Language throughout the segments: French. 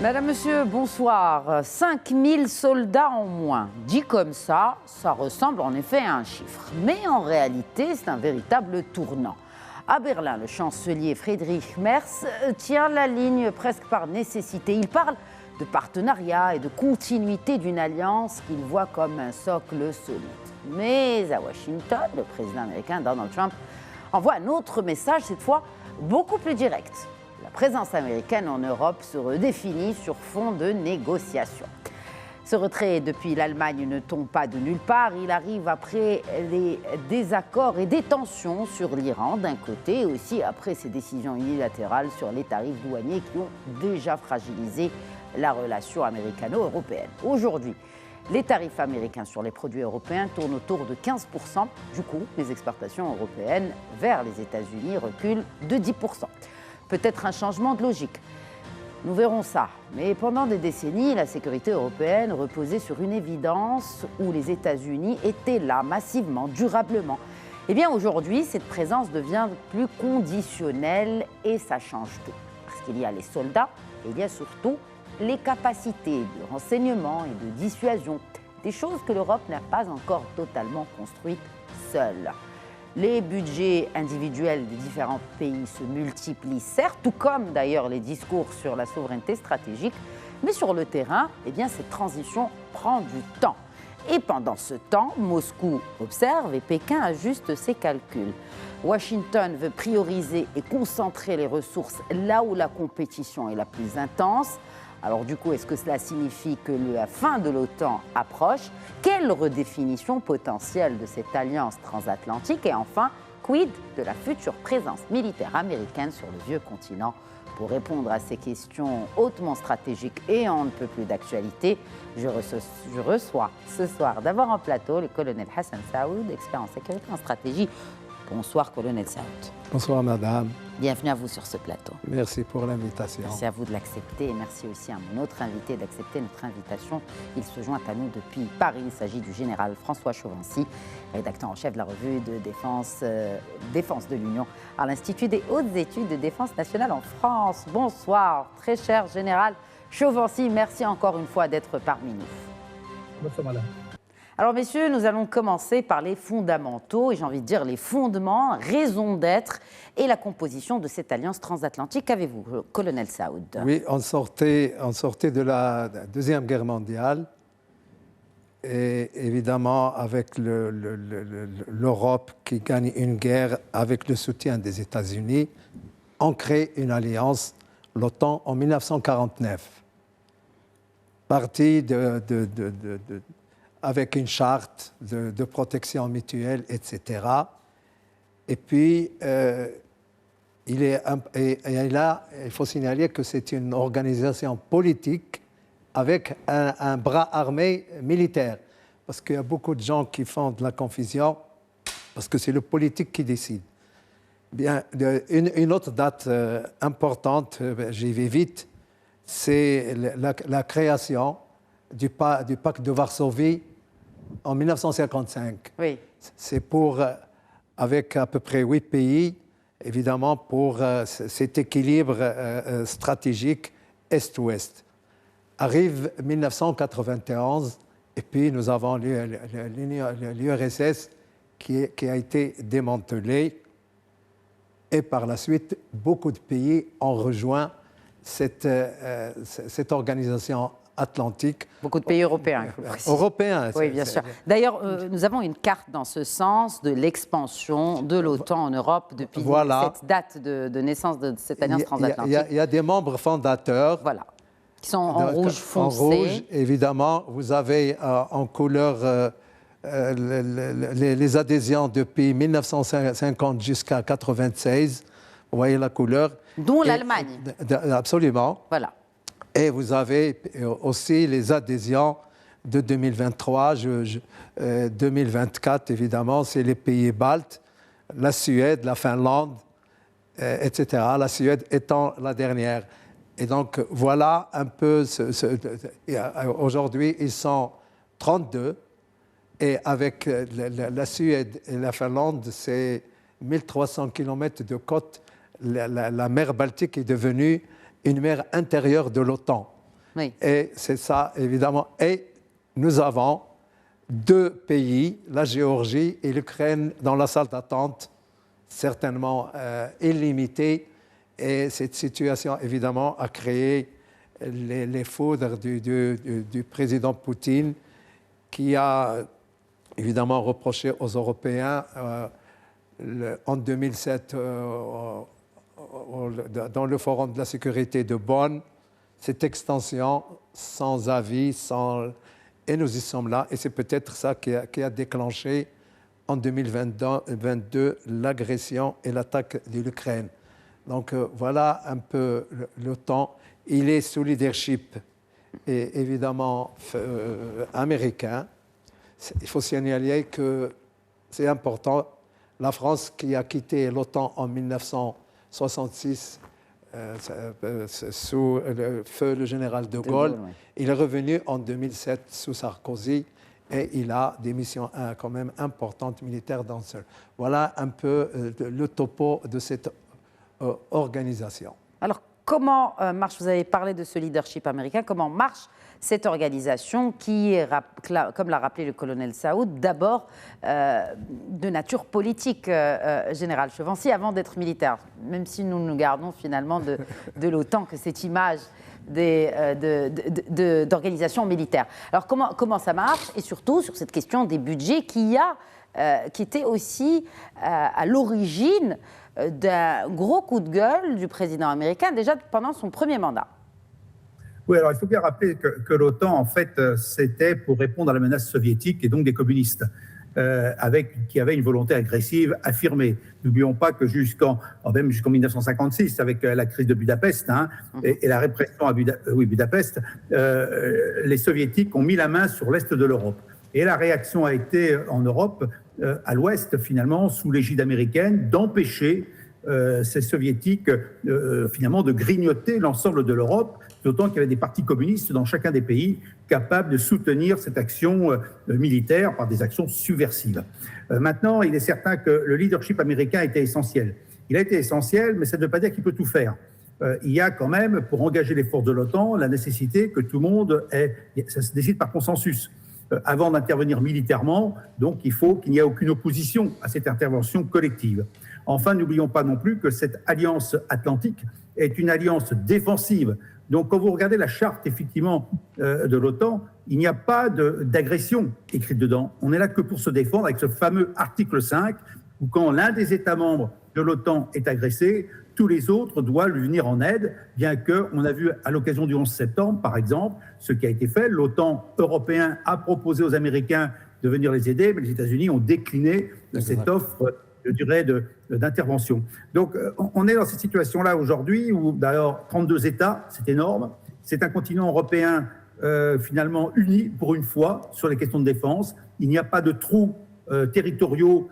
Madame, Monsieur, bonsoir. 5000 soldats en moins. Dit comme ça ressemble en effet à un chiffre. Mais en réalité, c'est un véritable tournant. À Berlin, le chancelier Friedrich Merz tient la ligne presque par nécessité. Il parle de partenariat et de continuité d'une alliance qu'il voit comme un socle solide. Mais à Washington, le président américain Donald Trump envoie un autre message, cette fois beaucoup plus direct. La présence américaine en Europe se redéfinit sur fond de négociations. Ce retrait depuis l'Allemagne ne tombe pas de nulle part. Il arrive après les désaccords et des tensions sur l'Iran d'un côté, et aussi après ces décisions unilatérales sur les tarifs douaniers qui ont déjà fragilisé la relation américano-européenne. Aujourd'hui, les tarifs américains sur les produits européens tournent autour de 15%. Du coup, les exportations européennes vers les États-Unis reculent de 10%. Peut-être un changement de logique. Nous verrons ça. Mais pendant des décennies, la sécurité européenne reposait sur une évidence où les États-Unis étaient là, massivement, durablement. Eh bien, aujourd'hui, cette présence devient plus conditionnelle et ça change tout. Parce qu'il y a les soldats et il y a surtout les capacités de renseignement et de dissuasion. Des choses que l'Europe n'a pas encore totalement construites seule. Les budgets individuels des différents pays se multiplient, certes, tout comme d'ailleurs les discours sur la souveraineté stratégique, mais sur le terrain, eh bien, cette transition prend du temps. Et pendant ce temps, Moscou observe et Pékin ajuste ses calculs. Washington veut prioriser et concentrer les ressources là où la compétition est la plus intense. Alors du coup, est-ce que cela signifie que la fin de l'OTAN approche? Quelle redéfinition potentielle de cette alliance transatlantique? Et enfin, quid de la future présence militaire américaine sur le vieux continent? Pour répondre à ces questions hautement stratégiques et en ne peut plus d'actualité, je reçois ce soir d'abord en plateau le colonel Hassan Saoud, expert en sécurité et en stratégie. Bonsoir, colonel Saoud. Bonsoir, madame. Bienvenue à vous sur ce plateau. Merci pour l'invitation. Merci à vous de l'accepter et merci aussi à mon autre invité d'accepter notre invitation. Il se joint à nous depuis Paris. Il s'agit du général François Chauvency, rédacteur en chef de la revue de défense de l'Union à l'Institut des hautes études de défense nationale en France. Bonsoir, très cher général Chauvency. Merci encore une fois d'être parmi nous. Bonsoir, madame. Alors, messieurs, nous allons commencer par les fondamentaux, et j'ai envie de dire les fondements, raison d'être et la composition de cette alliance transatlantique. Qu'avez-vous, colonel Saoud? Oui, on sortait de la Deuxième Guerre mondiale, et évidemment, avec l'Europe qui gagne une guerre avec le soutien des États-Unis, on crée une alliance, l'OTAN, en 1949. Partie avec une charte de protection mutuelle, etc. Et puis, il faut signaler que c'est une organisation politique avec un bras armé militaire. Parce qu'il y a beaucoup de gens qui font de la confusion, parce que c'est le politique qui décide. Bien, une autre date importante, j'y vais vite, c'est la création du pacte de Varsovie en 1955. Oui. C'est avec à peu près 8 pays, évidemment, pour cet équilibre stratégique Est-Ouest. Arrive 1991, et puis nous avons l'URSS qui a été démantelée, et par la suite, beaucoup de pays ont rejoint cette organisation atlantique. Beaucoup de pays européens. Européens. Oui, bien sûr. D'ailleurs, nous avons une carte dans ce sens de l'expansion de l'OTAN en Europe depuis cette date de naissance de cette alliance transatlantique. Il y a des membres fondateurs. Voilà. Qui sont en rouge foncé. En rouge, évidemment. Vous avez en couleur les adhésions depuis 1950 jusqu'à 1996. Vous voyez la couleur. Dont l'Allemagne. Absolument. Voilà. Et vous avez aussi les adhésions de 2023, 2024, évidemment, c'est les pays baltes, la Suède, la Finlande, etc. La Suède étant la dernière. Et donc, voilà un peu... Aujourd'hui, ils sont 32. Et avec la Suède et la Finlande, c'est 1300 km de côte. La mer Baltique est devenue une mer intérieure de l'OTAN. Oui. Et c'est ça, évidemment. Et nous avons 2 pays, la Géorgie et l'Ukraine, dans la salle d'attente, certainement illimitée. Et cette situation, évidemment, a créé les foudres du président Poutine, qui a évidemment reproché aux Européens en 2007, dans le Forum de la sécurité de Bonn, cette extension sans avis, et nous y sommes là. Et c'est peut-être ça qui a déclenché en 2022 l'agression et l'attaque de l'Ukraine. Donc voilà un peu le temps. Il est sous leadership, et évidemment américain. Il faut signaler que c'est important. La France, qui a quitté l'OTAN en 1966 sous le feu du général de Gaulle, oui. Il est revenu en 2007 sous Sarkozy et il a des missions quand même importantes militaires dans ce. Voilà un peu le topo de cette organisation. Alors, comment marche, vous avez parlé de ce leadership américain, comment marche cette organisation qui est, comme l'a rappelé le colonel Saoud, d'abord de nature politique, général Chevancy, avant d'être militaire, même si nous nous gardons finalement de l'OTAN que cette image d'organisation militaire. Alors, comment ça marche? Et surtout, sur cette question des budgets qui était aussi à l'origine d'un gros coup de gueule du président américain, déjà pendant son premier mandat. Oui, alors il faut bien rappeler que l'OTAN, en fait, c'était pour répondre à la menace soviétique et donc des communistes, qui avaient une volonté agressive affirmée. N'oublions pas que même jusqu'en 1956, avec la crise de Budapest et la répression à Budapest, les soviétiques ont mis la main sur l'Est de l'Europe. Et la réaction a été en Europe, à l'Ouest finalement, sous l'égide américaine, d'empêcher ces soviétiques finalement de grignoter l'ensemble de l'Europe, d'autant qu'il y avait des partis communistes dans chacun des pays capables de soutenir cette action militaire par des actions subversives. Maintenant, il est certain que le leadership américain était essentiel. Il a été essentiel, mais ça ne veut pas dire qu'il peut tout faire. Il y a quand même, pour engager les forces de l'OTAN, la nécessité que tout le monde ça se décide par consensus. Avant d'intervenir militairement, donc il faut qu'il n'y ait aucune opposition à cette intervention collective. Enfin, n'oublions pas non plus que cette alliance atlantique est une alliance défensive. Donc, quand vous regardez la charte, effectivement, de l'OTAN, il n'y a pas d'agression écrite dedans. On est là que pour se défendre avec ce fameux article 5, où quand l'un des États membres de l'OTAN est agressé, tous les autres doivent lui venir en aide, bien qu'on a vu à l'occasion du 11 septembre, par exemple, ce qui a été fait. L'OTAN européen a proposé aux Américains de venir les aider, mais les États-Unis ont décliné cette offre de durée d'intervention. Donc, on est dans cette situation-là aujourd'hui où, d'ailleurs, 32 États, c'est énorme. C'est un continent européen finalement uni pour une fois sur les questions de défense. Il n'y a pas de trous territoriaux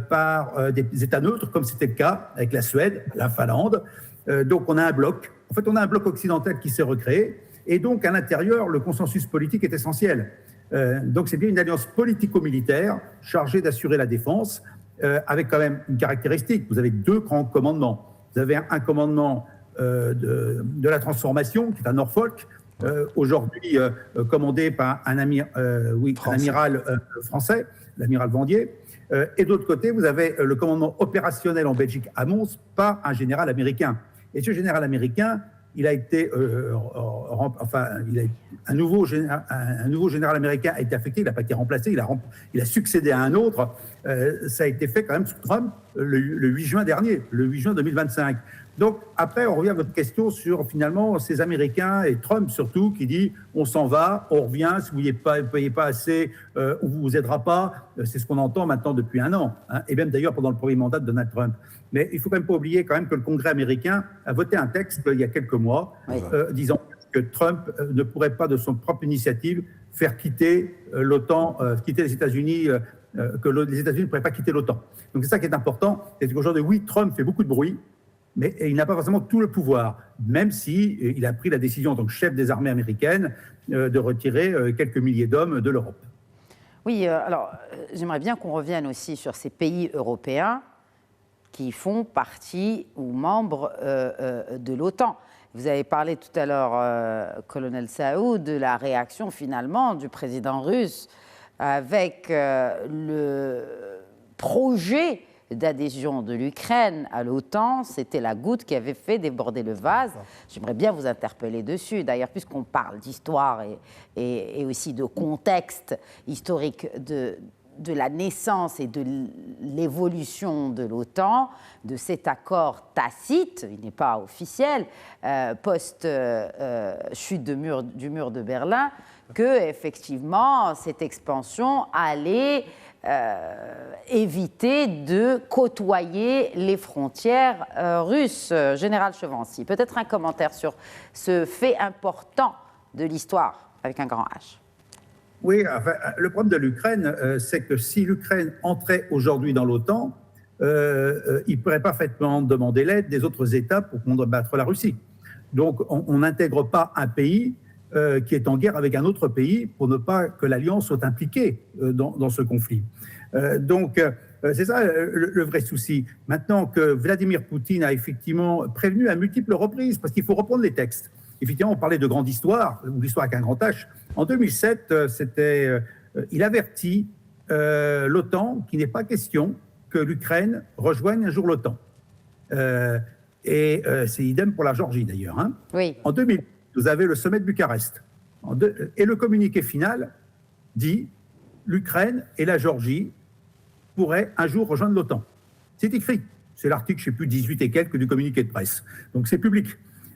par des États neutres, comme c'était le cas avec la Suède, la Finlande. Donc, on a un bloc. En fait, on a un bloc occidental qui s'est recréé. Et donc, à l'intérieur, le consensus politique est essentiel. Donc, c'est bien une alliance politico-militaire chargée d'assurer la défense, avec quand même une caractéristique. Vous avez 2 grands commandements. Vous avez un commandement de la transformation, qui est à Norfolk, aujourd'hui commandé par un amiral français, l'amiral Vendier. Et d'autre côté, vous avez le commandement opérationnel en Belgique à Mons par un général américain. Et ce général américain, il a été, un nouveau général américain a été affecté, il n'a pas été remplacé, il a succédé à un autre. Ça a été fait quand même sous Trump le 8 juin dernier, le 8 juin 2025. Donc après, on revient à votre question sur finalement ces Américains et Trump surtout qui dit on s'en va, on revient, si vous ne payez pas assez, on ne vous aidera pas. C'est ce qu'on entend maintenant depuis un an, et même d'ailleurs pendant le premier mandat de Donald Trump. Mais il ne faut quand même pas oublier quand même que le Congrès américain a voté un texte il y a quelques mois disant que Trump ne pourrait pas de son propre initiative faire quitter l'OTAN, quitter les États-Unis, que les États-Unis ne pourraient pas quitter l'OTAN. Donc c'est ça qui est important, c'est qu'aujourd'hui, oui, Trump fait beaucoup de bruit, mais il n'a pas forcément tout le pouvoir, même s'il a pris la décision en tant que chef des armées américaines de retirer quelques milliers d'hommes de l'Europe. Oui, alors j'aimerais bien qu'on revienne aussi sur ces pays européens qui font partie ou membres de l'OTAN. Vous avez parlé tout à l'heure, colonel Saoud, de la réaction finalement du président russe avec le projet d'adhésion de l'Ukraine à l'OTAN. C'était la goutte qui avait fait déborder le vase. J'aimerais bien vous interpeller dessus. D'ailleurs, puisqu'on parle d'histoire et aussi de contexte historique de la naissance et de l'évolution de l'OTAN, de cet accord tacite, il n'est pas officiel, post-chute du mur de Berlin, que effectivement cette expansion allait éviter de côtoyer les frontières russes. Général Chevancy, peut-être un commentaire sur ce fait important de l'histoire avec un grand H. Oui, enfin, le problème de l'Ukraine, c'est que si l'Ukraine entrait aujourd'hui dans l'OTAN, il pourrait parfaitement demander l'aide des autres États pour combattre la Russie. Donc, on n'intègre pas un pays qui est en guerre avec un autre pays pour ne pas que l'Alliance soit impliquée dans ce conflit. Donc, c'est ça le vrai souci. Maintenant que Vladimir Poutine a effectivement prévenu à multiples reprises, parce qu'il faut reprendre les textes. Effectivement, on parlait de grande histoire, ou l'histoire avec un grand H. En 2007, il avertit l'OTAN qu'il n'est pas question que l'Ukraine rejoigne un jour l'OTAN. C'est idem pour la Géorgie, d'ailleurs. Hein. Oui. En 2000, vous avez le sommet de Bucarest. Et le communiqué final dit l'Ukraine et la Géorgie pourraient un jour rejoindre l'OTAN. C'est écrit. C'est l'article, je ne sais plus, 18 et quelques du communiqué de presse. Donc c'est public.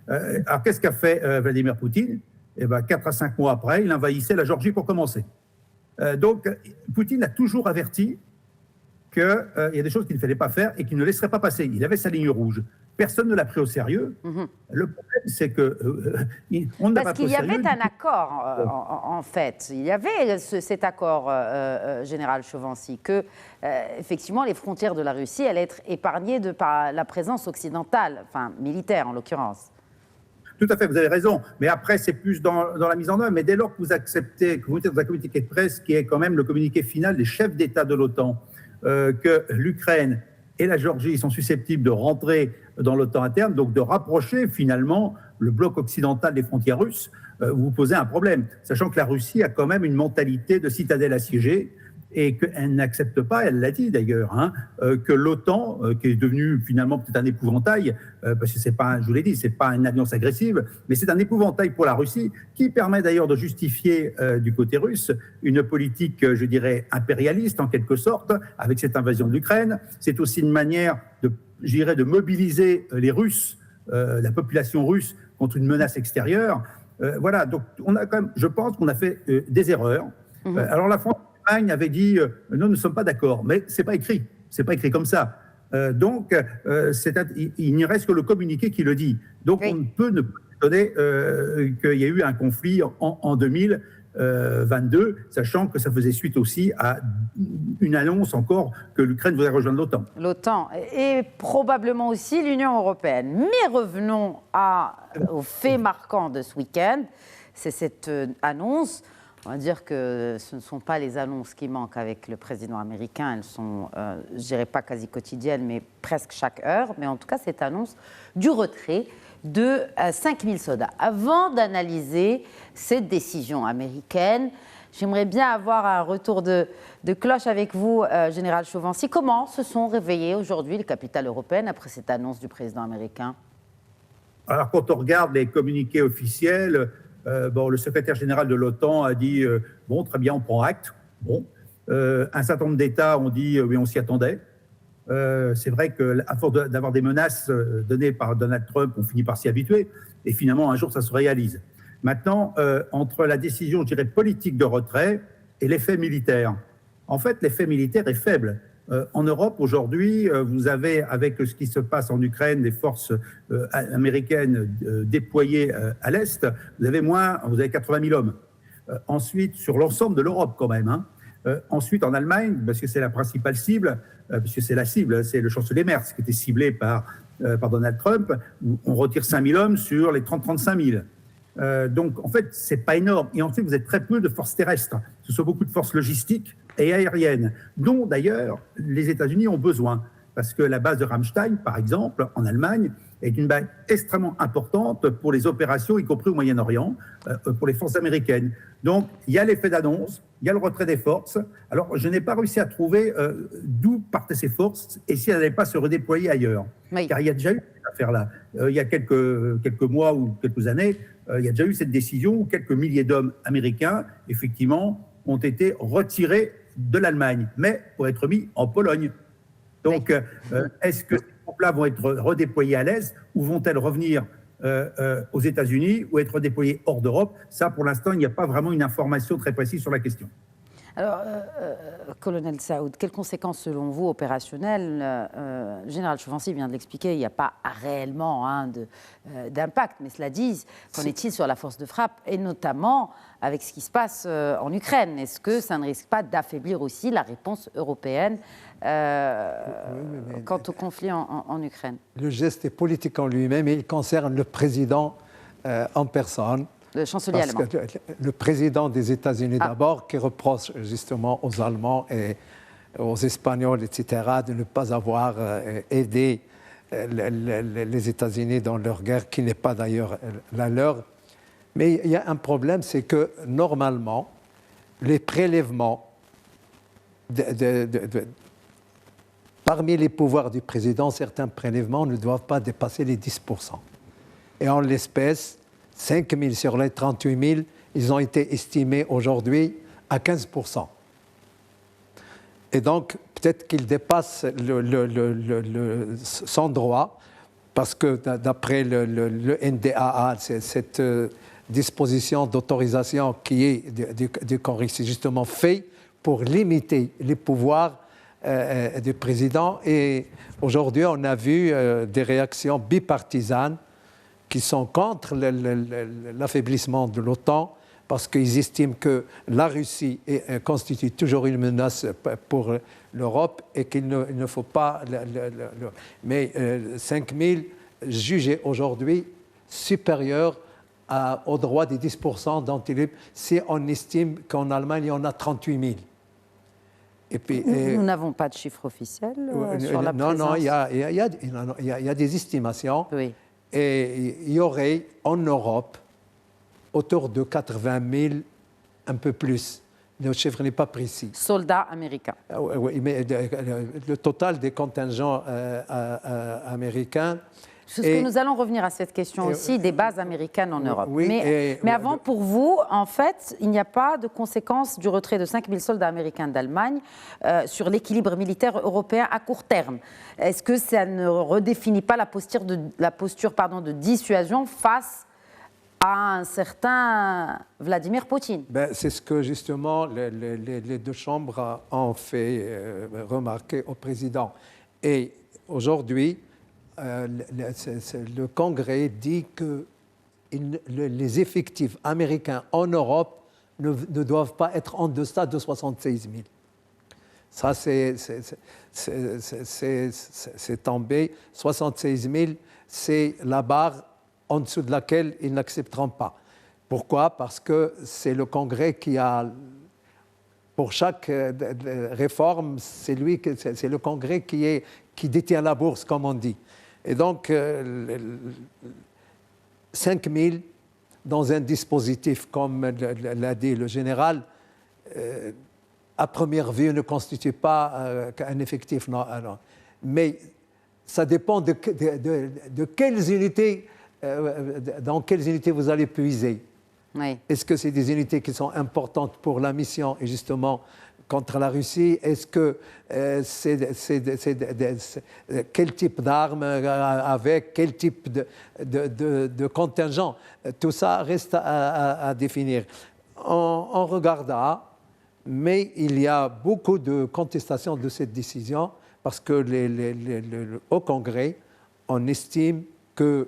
Alors qu'est-ce qu'a fait Vladimir Poutine ? Eh bien, 4 à 5 mois après, il envahissait la Géorgie pour commencer. Donc Poutine a toujours averti qu'il y a des choses qu'il ne fallait pas faire et qu'il ne laisserait pas passer. Il avait sa ligne rouge. Personne ne l'a pris au sérieux. Le problème, c'est que on ne l'a pas pris au sérieux. Parce qu'il y avait un accord, en fait. Il y avait cet accord, Général Chevancy, que, effectivement, les frontières de la Russie allaient être épargnées par la présence occidentale, enfin militaire en l'occurrence. Tout à fait, vous avez raison. Mais après, c'est plus dans la mise en œuvre. Mais dès lors que vous acceptez, que vous mettez dans un communiqué de presse qui est quand même le communiqué final des chefs d'État de l'OTAN, que l'Ukraine et la Géorgie sont susceptibles de rentrer dans l'OTAN interne, donc de rapprocher finalement le bloc occidental des frontières russes, vous posez un problème, sachant que la Russie a quand même une mentalité de citadelle assiégée et qu'elle n'accepte pas, elle l'a dit d'ailleurs, hein, que l'OTAN, qui est devenue finalement peut-être un épouvantail, parce que c'est pas, je vous l'ai dit, c'est pas une alliance agressive, mais c'est un épouvantail pour la Russie, qui permet d'ailleurs de justifier du côté russe une politique, je dirais, impérialiste en quelque sorte, avec cette invasion de l'Ukraine. C'est aussi une manière de mobiliser les Russes, la population russe, contre une menace extérieure. Voilà, donc on a quand même, je pense qu'on a fait des erreurs. Alors la France avait dit nous ne sommes pas d'accord, mais c'est pas écrit comme ça. Donc il n'y reste que le communiqué qui le dit. Donc oui. On ne peut ne pas donner qu'il y a eu un conflit en 2022, sachant que ça faisait suite aussi à une annonce encore que l'Ukraine voudrait rejoindre l'OTAN. L'OTAN et probablement aussi l'Union européenne. Mais revenons au fait marquant de ce week-end, c'est cette annonce. On va dire que ce ne sont pas les annonces qui manquent avec le président américain. Elles sont, je ne dirais pas quasi quotidiennes, mais presque chaque heure. Mais en tout cas, cette annonce du retrait de 5000 soldats. Avant d'analyser cette décision américaine, j'aimerais bien avoir un retour de cloche avec vous, Général Chevancy. Comment se sont réveillées aujourd'hui les capitales européennes après cette annonce du président américain ? Alors, quand on regarde les communiqués officiels, le secrétaire général de l'OTAN a dit bon, très bien, on prend acte. Bon, un certain nombre d'États ont dit oui, on s'y attendait. C'est vrai qu'à force d'avoir des menaces données par Donald Trump, on finit par s'y habituer. Et finalement, un jour, ça se réalise. Maintenant, entre la décision, je dirais, politique de retrait et l'effet militaire, en fait, l'effet militaire est faible. En Europe, aujourd'hui, vous avez, avec ce qui se passe en Ukraine, des forces américaines déployées à l'Est, vous avez 80 000 hommes. Ensuite, sur l'ensemble de l'Europe quand même. Hein. Ensuite, en Allemagne, parce que c'est la principale cible, parce que c'est la cible, c'est le chancelier Merz qui était ciblé par Donald Trump, on retire 5 000 hommes sur les 30-35 000. Donc, en fait, c'est pas énorme. Et ensuite, vous avez très peu de forces terrestres. Ce sont beaucoup de forces logistiques et aériennes, dont d'ailleurs les États-Unis ont besoin. Parce que la base de Ramstein, par exemple, en Allemagne, est une base extrêmement importante pour les opérations, y compris au Moyen-Orient, pour les forces américaines. Donc, il y a l'effet d'annonce, il y a le retrait des forces. Alors, je n'ai pas réussi à trouver d'où partaient ces forces et si elles n'allaient pas se redéployer ailleurs. Oui. Car il y a déjà eu cette affaire-là. Il y a quelques mois ou quelques années, il y a déjà eu cette décision où quelques milliers d'hommes américains, effectivement, ont été retirés de l'Allemagne, mais pour être mis en Pologne. Donc, est-ce que ces troupes-là vont être redéployées à l'Est ou vont-elles revenir aux États-Unis ou être déployées hors d'Europe? Ça, pour l'instant, il n'y a pas vraiment une information très précise sur la question. Alors, colonel Saoud, quelles conséquences, selon vous, opérationnelles le général Chauvency vient de l'expliquer, il n'y a pas réellement d'impact, mais cela dit, qu'en est-il sur la force de frappe, et notamment avec ce qui se passe en Ukraine? Est-ce que ça ne risque pas d'affaiblir aussi la réponse européenne quant au conflit en Ukraine? Le geste est politique en lui-même et il concerne le président en personne. Le chancelier allemand. Le président des États-Unis d'abord, qui reproche justement aux Allemands et aux Espagnols, etc., de ne pas avoir aidé les États-Unis dans leur guerre, qui n'est pas d'ailleurs la leur. Mais il y a un problème, c'est que normalement, les prélèvements parmi les pouvoirs du président, certains prélèvements ne doivent pas dépasser les 10%. Et en l'espèce, 5 000 sur les 38 000, ils ont été estimés aujourd'hui à 15%. Et donc, peut-être qu'ils dépassent son droit, parce que d'après le NDAA, cette disposition d'autorisation qui est du Congrès, c'est justement fait pour limiter les pouvoirs du président. Et aujourd'hui, on a vu des réactions bipartisanes qui sont contre l'affaiblissement de l'OTAN, parce qu'ils estiment que la Russie constitue toujours une menace pour l'Europe et qu'il ne faut pas... Mais 5 000 jugés aujourd'hui supérieurs au droit des 10% dont il est... Si on estime qu'en Allemagne, il y en a 38 000. Et puis, nous n'avons pas de chiffre officiel sur la présence. Non, il y a des estimations. Oui. Et il y aurait en Europe autour de 80 000, un peu plus. Le chiffre n'est pas précis. Soldats américains. Oui, mais le total des contingents américains... Nous allons revenir à cette question aussi, des bases américaines en Europe. Oui, mais avant, pour vous, en fait, il n'y a pas de conséquences du retrait de 5 000 soldats américains d'Allemagne sur l'équilibre militaire européen à court terme. Est-ce que ça ne redéfinit pas la posture de dissuasion face à un certain Vladimir Poutine? C'est ce que, justement, les deux chambres ont fait remarquer au président. Et aujourd'hui, le Congrès dit que les effectifs américains en Europe ne doivent pas être en deçà de 76 000. Ça, c'est tombé. 76 000, c'est la barre en dessous de laquelle ils n'accepteront pas. Pourquoi? Parce que c'est le Congrès qui a... Pour chaque réforme, c'est le Congrès qui détient la bourse, comme on dit. Et donc, 5 000 dans un dispositif, comme l'a dit le général, à première vue ne constitue pas un effectif. Non. Mais ça dépend de quelles unités, dans quelles unités vous allez puiser. Oui. Est-ce que c'est des unités qui sont importantes pour la mission et justement contre la Russie? Est-ce que quel type d'armes avec, quel type de contingent? Tout ça reste à définir. On regardera, mais il y a beaucoup de contestations de cette décision parce que au Congrès, on estime que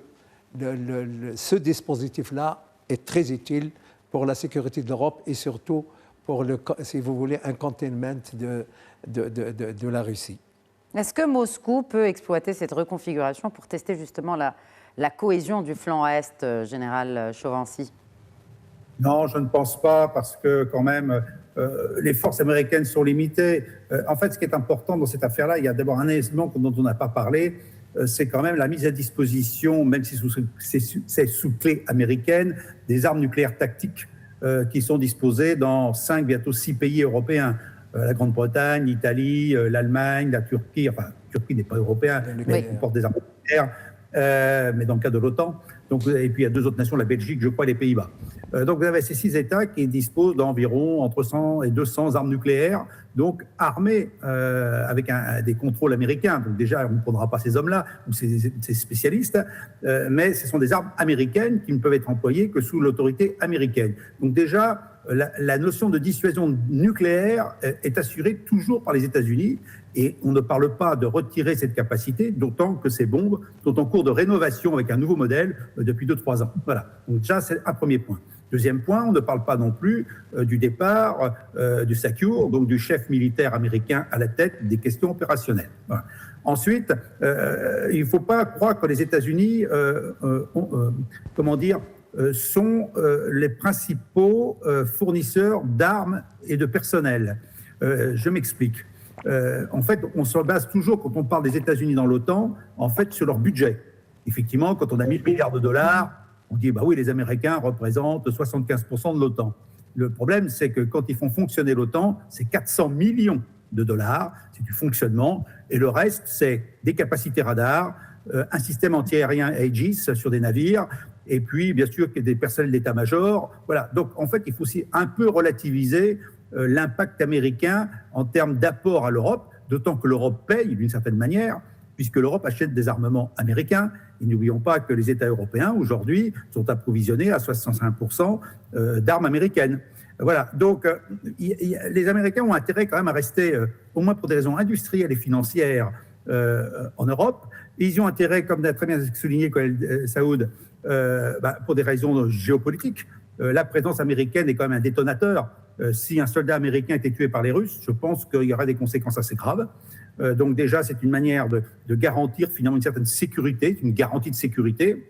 ce dispositif-là est très utile pour la sécurité de l'Europe et surtout pour, si vous voulez, un containment de la Russie. Est-ce que Moscou peut exploiter cette reconfiguration pour tester justement la cohésion du flanc Est, général Chauvency? Non, je ne pense pas, parce que quand même, les forces américaines sont limitées. En fait, ce qui est important dans cette affaire-là, il y a d'abord un élément dont on n'a pas parlé, c'est quand même la mise à disposition, même si c'est sous clé américaine, des armes nucléaires tactiques qui sont disposées dans 5, bientôt 6 pays européens. La Grande-Bretagne, l'Italie, l'Allemagne, la Turquie. Enfin, la Turquie n'est pas européen, mais elle porte des armes nucléaires, mais dans le cadre de l'OTAN. Donc, et puis il y a 2 autres nations, la Belgique, je crois, et les Pays-Bas. Donc vous avez ces 6 États qui disposent d'environ entre 100 et 200 armes nucléaires, donc armés avec des contrôles américains. Donc déjà, on ne prendra pas ces hommes-là ou ces spécialistes, mais ce sont des armes américaines qui ne peuvent être employées que sous l'autorité américaine. Donc déjà, la notion de dissuasion nucléaire est assurée toujours par les États-Unis et on ne parle pas de retirer cette capacité, d'autant que ces bombes sont en cours de rénovation avec un nouveau modèle depuis 2-3 ans. Voilà, donc déjà c'est un premier point. Deuxième point, on ne parle pas non plus du départ du SACEUR, donc du chef militaire américain à la tête des questions opérationnelles. Voilà. Ensuite, il ne faut pas croire que les États-Unis sont les principaux fournisseurs d'armes et de personnel. Je m'explique. En fait, on se base toujours, quand on parle des États-Unis dans l'OTAN, en fait, sur leur budget. Effectivement, quand on a 1 000 milliards de dollars, on dit, bah oui, les Américains représentent 75% de l'OTAN. Le problème, c'est que quand ils font fonctionner l'OTAN, c'est 400 millions de dollars, c'est du fonctionnement, et le reste, c'est des capacités radars, un système antiaérien Aegis sur des navires, et puis, bien sûr, des personnels d'état-major. Voilà. Donc, en fait, il faut aussi un peu relativiser l'impact américain en termes d'apport à l'Europe, d'autant que l'Europe paye d'une certaine manière, puisque l'Europe achète des armements américains. Et n'oublions pas que les États européens, aujourd'hui, sont approvisionnés à 65% d'armes américaines. Voilà, donc les Américains ont intérêt quand même à rester, au moins pour des raisons industrielles et financières, en Europe. Et ils ont intérêt, comme l'a très bien souligné Khaled Saoud, pour des raisons géopolitiques. La présence américaine est quand même un détonateur. Si un soldat américain était tué par les Russes, je pense qu'il y aurait des conséquences assez graves. Donc déjà, c'est une manière de garantir finalement une certaine sécurité, une garantie de sécurité.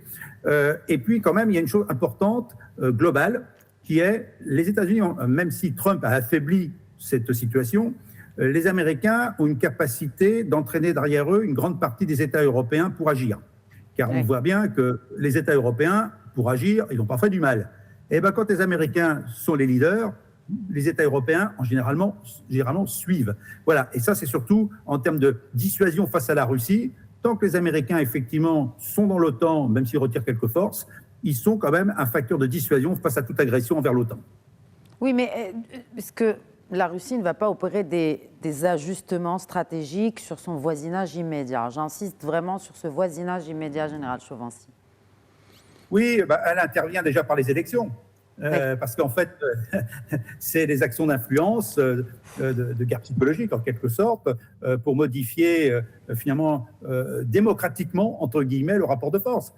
Et puis quand même, il y a une chose importante, globale, qui est les États-Unis, même si Trump a affaibli cette situation, les Américains ont une capacité d'entraîner derrière eux une grande partie des États européens pour agir. Car on voit bien que les États européens, pour agir, ils ont parfois du mal. Et bien quand les Américains sont les leaders, les États européens, généralement suivent. Voilà. Et ça, c'est surtout en termes de dissuasion face à la Russie. Tant que les Américains, effectivement, sont dans l'OTAN, même s'ils retirent quelques forces, ils sont quand même un facteur de dissuasion face à toute agression envers l'OTAN. Oui, mais est-ce que la Russie ne va pas opérer des ajustements stratégiques sur son voisinage immédiat? J'insiste vraiment sur ce voisinage immédiat, Général Chauvency. Oui, elle intervient déjà par les élections. Parce qu'en fait, c'est des actions d'influence, de guerre psychologique en quelque sorte, pour modifier finalement démocratiquement, entre guillemets, le rapport de force.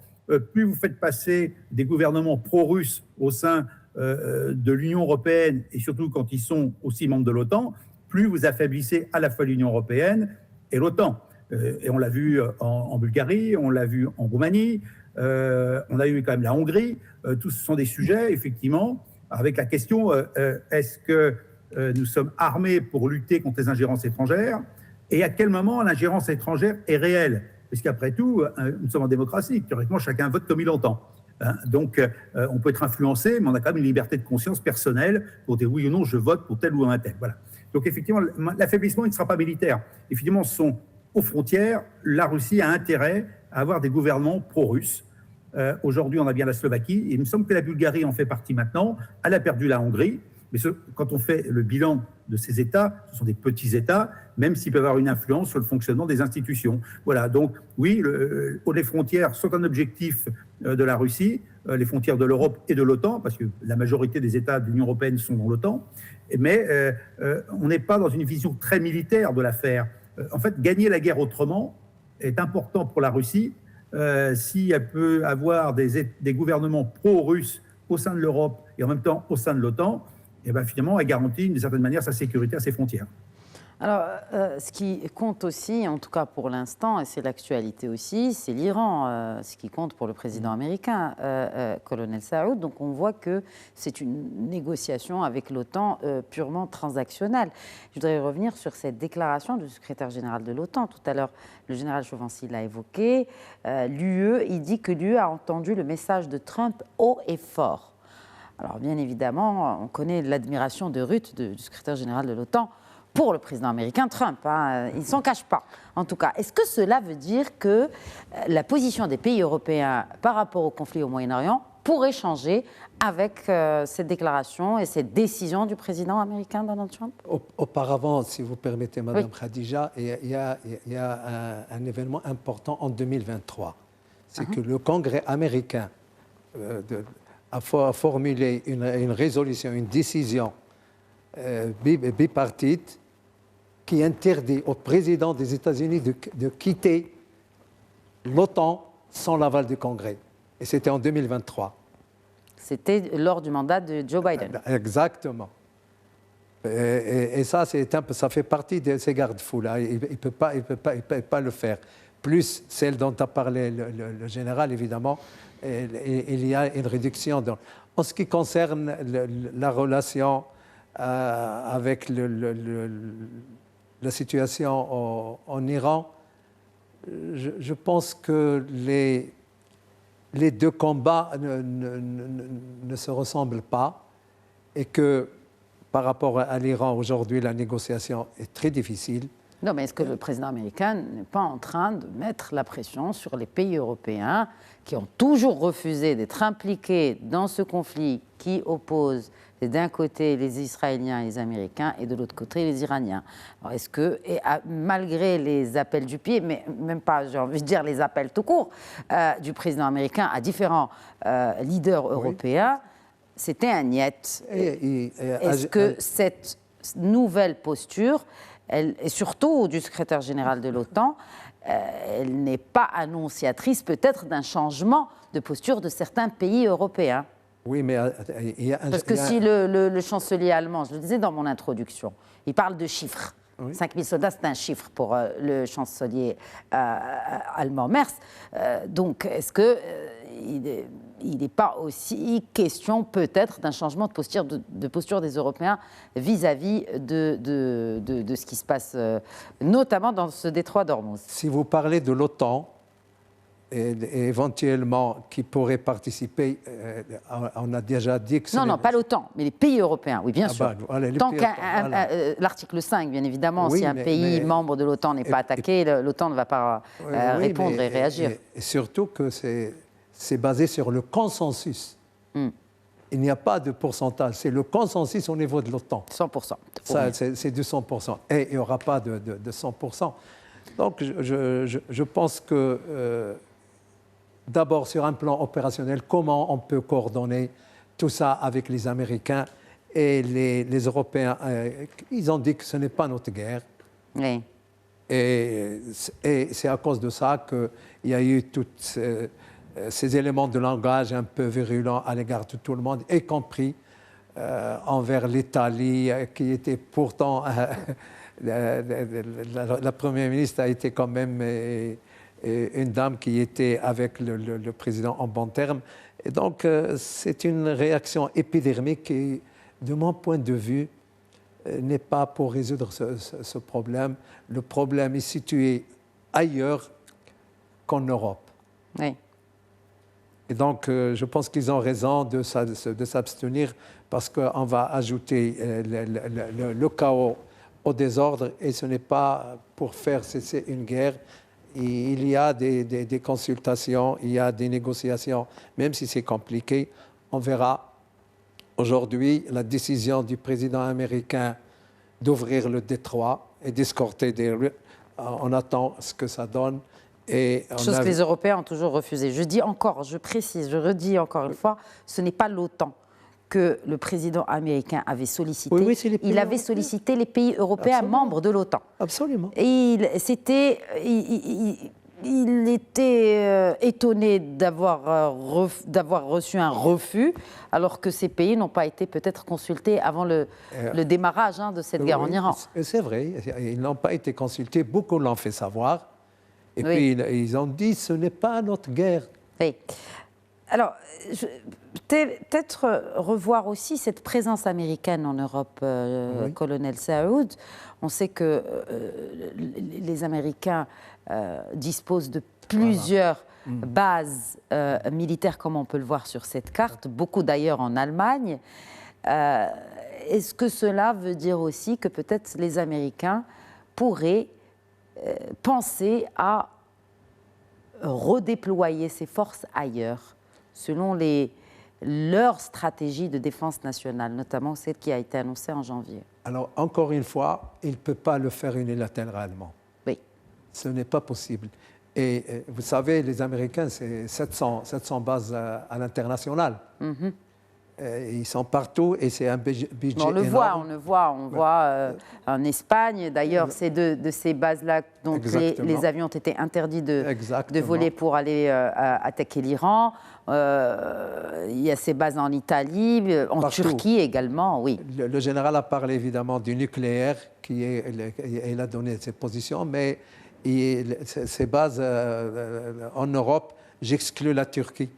Plus vous faites passer des gouvernements pro-russes au sein de l'Union européenne, et surtout quand ils sont aussi membres de l'OTAN, plus vous affaiblissez à la fois l'Union européenne et l'OTAN. Et on l'a vu en Bulgarie, on l'a vu en Roumanie, on a eu quand même la Hongrie. Tous ce sont des sujets, effectivement, avec la question est-ce que nous sommes armés pour lutter contre les ingérences étrangères et à quel moment l'ingérence étrangère est réelle? Parce qu'après tout, nous sommes en démocratie. Théoriquement, chacun vote comme il entend. Donc, on peut être influencé, mais on a quand même une liberté de conscience personnelle pour dire oui ou non, je vote pour tel ou un tel. Voilà. Donc, effectivement, l'affaiblissement, il ne sera pas militaire. Effectivement, ce sont aux frontières, la Russie a intérêt à avoir des gouvernements pro-russes. Aujourd'hui, on a bien la Slovaquie, et il me semble que la Bulgarie en fait partie maintenant. Elle a perdu la Hongrie, mais quand on fait le bilan de ces États, ce sont des petits États, même s'ils peuvent avoir une influence sur le fonctionnement des institutions. Voilà, donc oui, les frontières sont un objectif de la Russie, les frontières de l'Europe et de l'OTAN, parce que la majorité des États de l'Union européenne sont dans l'OTAN, mais on n'est pas dans une vision très militaire de l'affaire. En fait, gagner la guerre autrement est important pour la Russie, si elle peut avoir des gouvernements pro-russes au sein de l'Europe et en même temps au sein de l'OTAN, et bien finalement, elle garantit d'une certaine manière sa sécurité à ses frontières. Alors, ce qui compte aussi, en tout cas pour l'instant, et c'est l'actualité aussi, c'est l'Iran, ce qui compte pour le président américain, colonel Saoud. Donc on voit que c'est une négociation avec l'OTAN purement transactionnelle. Je voudrais revenir sur cette déclaration du secrétaire général de l'OTAN. Tout à l'heure, le général Chauvency l'a évoqué. L'UE, il dit que l'UE a entendu le message de Trump haut et fort. Alors bien évidemment, on connaît l'admiration de Rutte, du secrétaire général de l'OTAN, pour le président américain Trump. Hein. Il ne s'en cache pas. En tout cas, est-ce que cela veut dire que la position des pays européens par rapport au conflit au Moyen-Orient pourrait changer avec cette déclaration et cette décision du président américain Donald Trump? Auparavant, si vous permettez, Madame Oui. Khadija, il y a un événement important en 2023. C'est que le Congrès américain a formulé une résolution, une décision bipartite qui interdit au président des États-Unis de quitter l'OTAN sans l'aval du Congrès. Et c'était en 2023. C'était lors du mandat de Joe Biden. Exactement. Et ça, ça fait partie de ces garde-fous-là. Il ne peut pas le faire. Plus celle dont a parlé le général, évidemment, il y a une réduction. En ce qui concerne la relation avec la situation en Iran, je pense que les deux combats ne se ressemblent pas et que par rapport à l'Iran, aujourd'hui, la négociation est très difficile. Non, mais est-ce que le président américain n'est pas en train de mettre la pression sur les pays européens qui ont toujours refusé d'être impliqués dans ce conflit qui oppose d'un côté les Israéliens et les Américains et de l'autre côté les Iraniens? Alors est-ce que, malgré les appels du pied, mais même pas, j'ai envie de dire les appels tout court, du président américain à différents leaders européens, c'était un niet. Est-ce que cette nouvelle posture, et surtout du secrétaire général de l'OTAN, elle n'est pas annonciatrice peut-être d'un changement de posture de certains pays européens? Oui, mais il y a Parce que si le chancelier allemand, je le disais dans mon introduction, il parle de chiffres. Oui. 5 000 soldats, c'est un chiffre pour le chancelier allemand Merz. Donc, est-ce qu'il n'est pas aussi question peut-être d'un changement de posture des Européens vis-à-vis de ce qui se passe, notamment dans ce détroit d'Ormuz? Si vous parlez de l'OTAN, et éventuellement qui pourraient participer, on a déjà dit que... Non, pas l'OTAN, mais les pays européens, oui, bien sûr. Tant l'article 5, bien évidemment, oui, si un pays membre de l'OTAN n'est pas attaqué, l'OTAN ne va pas répondre et réagir. Et surtout que c'est basé sur le consensus. Il n'y a pas de pourcentage, c'est le consensus au niveau de l'OTAN. 100%. C'est du 100%. Et il n'y aura pas de 100%. Donc je pense que... D'abord, sur un plan opérationnel, comment on peut coordonner tout ça avec les Américains et les Européens? Ils ont dit que ce n'est pas notre guerre. Oui. Et c'est à cause de ça qu'il y a eu tous ces éléments de langage un peu virulents à l'égard de tout le monde, y compris envers l'Italie, qui était pourtant... la Première ministre a été quand même... une dame qui était avec le président en bons termes. Et donc, c'est une réaction épidermique qui, de mon point de vue, n'est pas pour résoudre ce problème. Le problème est situé ailleurs qu'en Europe. Oui. Et donc, je pense qu'ils ont raison de s'abstenir parce qu'on va ajouter le chaos au désordre et ce n'est pas pour faire cesser une guerre. Il y a des consultations, il y a des négociations, même si c'est compliqué. On verra aujourd'hui la décision du président américain d'ouvrir le détroit et d'escorter des... On attend ce que ça donne. Chose que les Européens ont toujours refusé. Je dis encore, je précise, je redis encore une fois, ce n'est pas l'OTAN que le président américain avait sollicité. Oui, il avait sollicité les pays européens membres de l'OTAN. Absolument. Et il était étonné d'avoir reçu un refus, alors que ces pays n'ont pas été peut-être consultés avant le démarrage de cette guerre en Iran. C'est vrai, ils n'ont pas été consultés, beaucoup l'ont fait savoir. Et puis ils ont dit, ce n'est pas notre guerre. Oui. Alors, peut-être revoir aussi cette présence américaine en Europe, colonel Saoud. On sait que les Américains disposent de plusieurs bases militaires, comme on peut le voir sur cette carte, beaucoup d'ailleurs en Allemagne. Est-ce que cela veut dire aussi que peut-être les Américains pourraient penser à redéployer ces forces ailleurs, selon leur stratégie de défense nationale, notamment celle qui a été annoncée en janvier? Alors, encore une fois, il ne peut pas le faire unilatéralement. Oui. Ce n'est pas possible. Et vous savez, les Américains, c'est 700 bases à l'international. Ils sont partout et c'est un budget énorme. On voit en Espagne, d'ailleurs, c'est de ces bases-là dont les avions ont été interdits de voler pour aller attaquer l'Iran. Il y a ces bases en Italie, en Turquie également, oui. Le général a parlé évidemment du nucléaire, il a donné ses positions, mais ces bases en Europe, j'exclus la Turquie.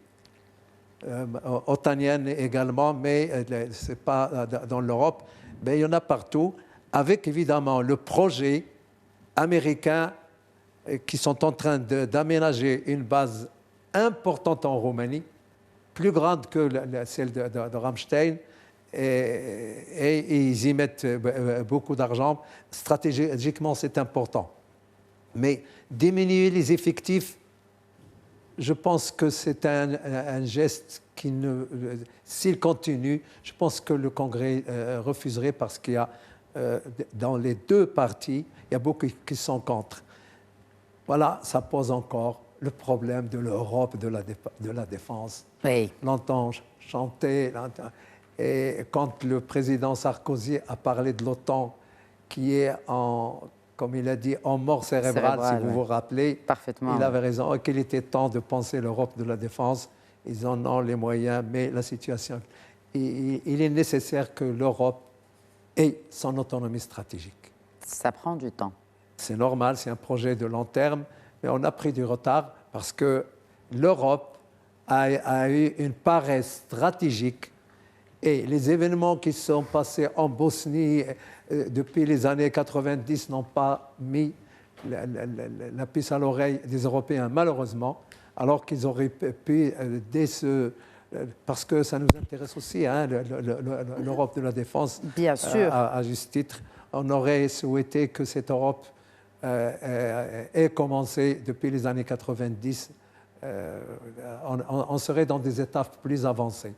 Otanienne également, mais ce n'est pas dans l'Europe. Mais il y en a partout, avec évidemment le projet américain qui sont en train d'aménager une base importante en Roumanie, plus grande que celle de Ramstein, et ils y mettent beaucoup d'argent. Stratégiquement, c'est important. Mais diminuer les effectifs, je pense que c'est un geste qui s'il continue, je pense que le Congrès refuserait parce qu'il y a, dans les deux partis, il y a beaucoup qui sont contre. Voilà, ça pose encore le problème de l'Europe de la défense. Oui. Longtemps chanté, et quand le président Sarkozy a parlé de l'OTAN, qui est comme il a dit, en mort cérébrale, si vous vous rappelez. Parfaitement. Il avait raison, qu'il était temps de penser l'Europe de la défense. Ils en ont les moyens, mais la situation... Il est nécessaire que l'Europe ait son autonomie stratégique. Ça prend du temps. C'est normal, c'est un projet de long terme, mais on a pris du retard parce que l'Europe a eu une paresse stratégique et les événements qui se sont passés en Bosnie depuis les années 90 n'ont pas mis la puce à l'oreille des Européens, malheureusement, alors qu'ils auraient pu, parce que ça nous intéresse aussi, l'Europe de la défense. Bien sûr. À juste titre, on aurait souhaité que cette Europe ait commencé depuis les années 90. On serait dans des étapes plus avancées.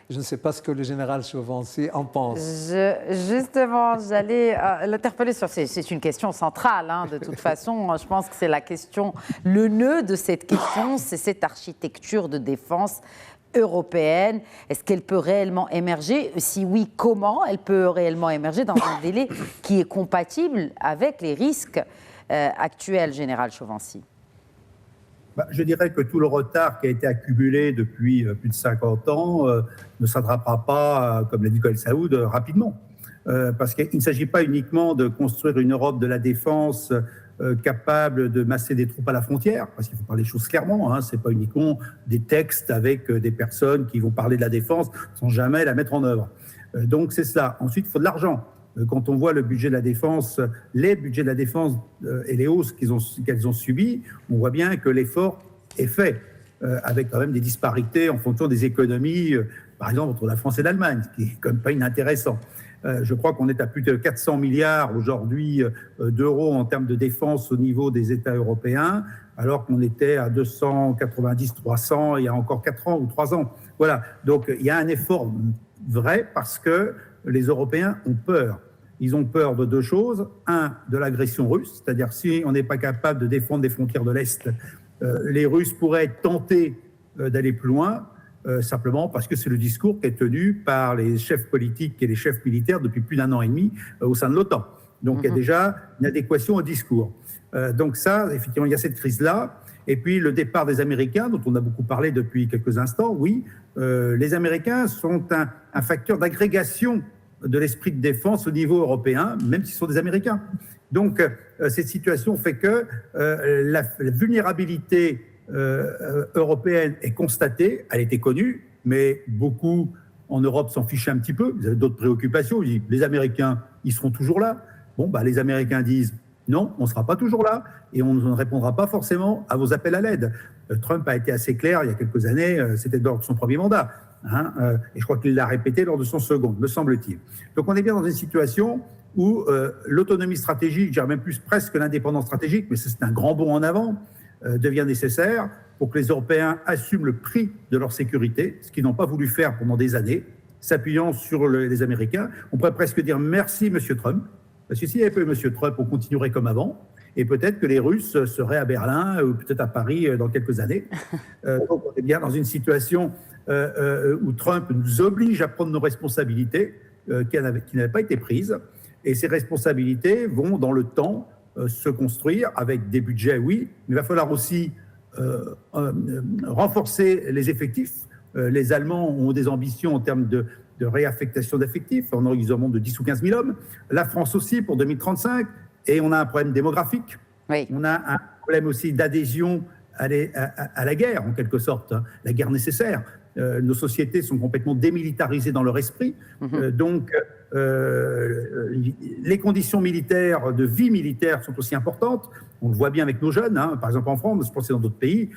Je ne sais pas ce que le général Chauvency en pense. Justement, j'allais l'interpeller sur... C'est une question centrale, de toute façon. Je pense que c'est la question... Le nœud de cette question, c'est cette architecture de défense européenne. Est-ce qu'elle peut réellement émerger? Si oui, comment elle peut réellement émerger dans un délai qui est compatible avec les risques actuels, général Chauvency? Je dirais que tout le retard qui a été accumulé depuis plus de 50 ans ne s'attrapera pas, comme l'a dit Colonel Saoud, rapidement. Parce qu'il ne s'agit pas uniquement de construire une Europe de la défense capable de masser des troupes à la frontière, parce qu'il faut parler des choses clairement, ce n'est pas uniquement des textes avec des personnes qui vont parler de la défense sans jamais la mettre en œuvre. Donc c'est cela. Ensuite, il faut de l'argent. Quand on voit le budget de la défense, les budgets de la défense et les hausses qu'elles ont subies, on voit bien que l'effort est fait, avec quand même des disparités en fonction des économies, par exemple entre la France et l'Allemagne, ce qui est quand même pas inintéressant. Je crois qu'on est à plus de 400 milliards aujourd'hui d'euros en termes de défense au niveau des États européens, alors qu'on était à 290, 300 il y a encore 4 ans ou 3 ans. Voilà, donc il y a un effort vrai parce que les Européens ont peur. Ils ont peur de deux choses. Un, de l'agression russe, c'est-à-dire si on n'est pas capable de défendre les frontières de l'Est, les Russes pourraient être tentés d'aller plus loin, simplement parce que c'est le discours qui est tenu par les chefs politiques et les chefs militaires depuis plus d'1 an et demi au sein de l'OTAN. Donc il y a déjà une adéquation au discours. Donc ça, effectivement, il y a cette crise-là. Et puis le départ des Américains, dont on a beaucoup parlé depuis quelques instants, oui, les Américains sont un facteur d'agrégation de l'esprit de défense au niveau européen, même s'ils sont des Américains. Donc cette situation fait que la vulnérabilité européenne est constatée, elle était connue, mais beaucoup en Europe s'en fichaient un petit peu, ils avaient d'autres préoccupations, ils disent, les Américains, ils seront toujours là. Bon, bah, les Américains disent, non, on ne sera pas toujours là et on ne répondra pas forcément à vos appels à l'aide. Trump a été assez clair il y a quelques années, c'était lors de son premier mandat, hein, et je crois qu'il l'a répété lors de son second, me semble-t-il. Donc on est bien dans une situation où l'autonomie stratégique, je dirais même plus presque l'indépendance stratégique, mais c'est un grand bond en avant, devient nécessaire pour que les Européens assument le prix de leur sécurité, ce qu'ils n'ont pas voulu faire pendant des années, s'appuyant sur les Américains. On pourrait presque dire merci, M. Trump, parce que s'il n'y avait pas eu M. Trump, on continuerait comme avant, et peut-être que les Russes seraient à Berlin ou peut-être à Paris dans quelques années. Donc on est bien dans une situation où Trump nous oblige à prendre nos responsabilités qui n'avaient pas été prises, et ces responsabilités vont dans le temps se construire avec des budgets, oui, mais il va falloir aussi renforcer les effectifs. Les Allemands ont des ambitions en termes de réaffectation d'effectifs, en horizon de 10 ou 15 000 hommes. La France aussi pour 2035, et on a un problème démographique. Oui. On a un problème aussi d'adhésion à la guerre, en quelque sorte, hein, la guerre nécessaire. Nos sociétés sont complètement démilitarisées dans leur esprit. Donc, les conditions militaires, de vie militaire, sont aussi importantes. On le voit bien avec nos jeunes, hein, par exemple en France, je pense que dans d'autres pays,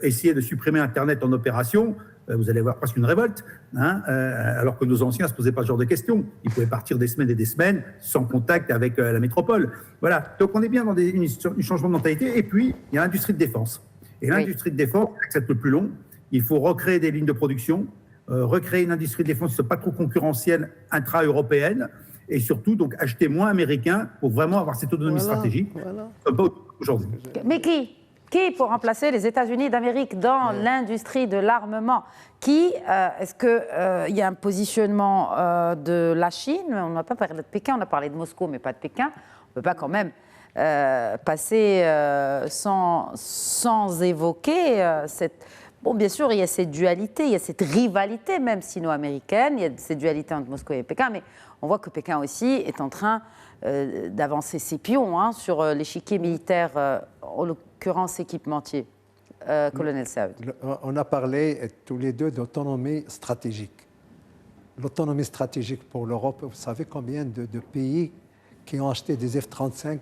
essayer de supprimer Internet en opération, vous allez voir presque une révolte, hein, alors que nos anciens ne se posaient pas ce genre de questions. Ils pouvaient partir des semaines et des semaines sans contact avec la métropole. Voilà, donc on est bien dans un changement de mentalité. Et puis, il y a l'industrie de défense. Et l'industrie de défense, c'est le plus long. Il faut recréer des lignes de production, recréer une industrie de défense qui ne soit pas trop concurrentielle intra-européenne, et surtout donc acheter moins américain pour vraiment avoir cette autonomie stratégique, comme pas aujourd'hui. Mais qui pour remplacer les États-Unis d'Amérique dans l'industrie de l'armement? Est-ce qu'il y a un positionnement de la Chine? On n'a pas parlé de Pékin, on a parlé de Moscou, mais pas de Pékin. On ne peut pas quand même passer sans évoquer cette... Bon, bien sûr, il y a cette dualité, il y a cette rivalité même sino-américaine, il y a cette dualité entre Moscou et Pékin, mais on voit que Pékin aussi est en train d'avancer ses pions sur l'échiquier militaire, en l'occurrence équipementier. Colonel Saoud. On a parlé tous les deux d'autonomie stratégique. L'autonomie stratégique pour l'Europe, vous savez combien de pays qui ont acheté des F-35